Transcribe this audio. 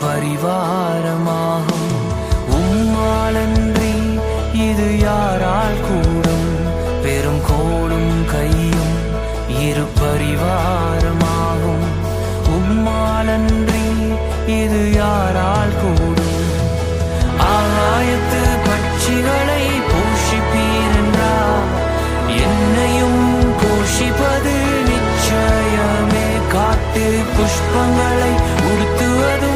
பரிவாரமாகும். உம்மாலன்றி இது யாரால் கூடும்? பெரும் கோடும் கையும் இரு பரிவாரமாகும். உம்மாலன்றி இது யாரால் கூடும்? ஆகாயத்து பட்சிகளை போஷிப்பீரென்றார், என்னையும் போஷிப்பது நிச்சயமே. காட்டு புஷ்பங்களை உடுத்துவது